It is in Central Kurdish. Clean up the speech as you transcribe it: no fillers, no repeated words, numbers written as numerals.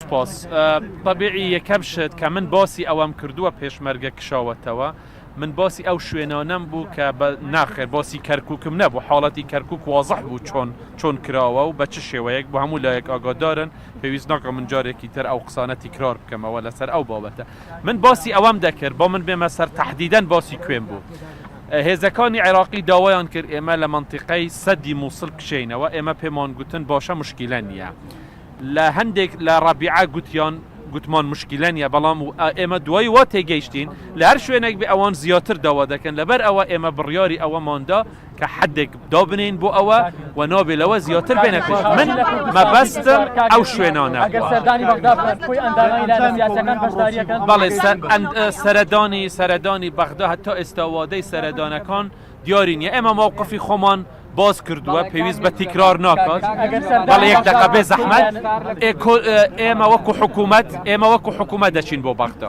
سپاس طبیعی یەکەم شت کە من باسی ئەوەم کردووە پێشمەرگە کشاوەتەوە من باسی ئەو شوێنانەم بوو کە ناخێر باسی کەرکووکم نەبوو حاڵەتی کەرکووک وازەح بوو چۆن کراوە و بە چ شێوەیەک بۆ هەموو لایەک ئاگادارن پێویست ناکە من جارێکی تر ئەو قسانە تیکرار بکەمەوە لەسەر ئەو بابەتە من باسی ئەوەم دەکرد بۆ من بێمە سەر تەحدیدەن باسی کوێن بوو هێزەکانی عێراقی داوایان کرد ئێمە لە منتیقەی سەدی مووسڵ کشێنەوە ئێمە پێمان گوتن باشە مشکیلە نییە لە هەندێک لە ڕەبیعە گوتمان مشکیلە نیە بەڵام ئێمە دوای وا تێگەیشتین لە هەر شوێنێک بێ ئەوان زیاتر داوا دەکەن لەبەر ئەوە ئێمە بڕیاری ئەوەماندا کە حدێک دابنین بۆ ئەوە و نابێ لەوە زیاتر بێنە پێش من مەبەستم ئەو شوێنانە بەڵێ سەردانی بەغدا هەتا ئێستاوادەی سەردانەکان دیاری نیە ئێمە مووقفی خۆمان باز کردووە پێویست بە تیکرار ناکات بەڵێ یەک دەقە بێ زەحمەت ئێمە وەکو حکوومەت دەچین بۆ بەغدا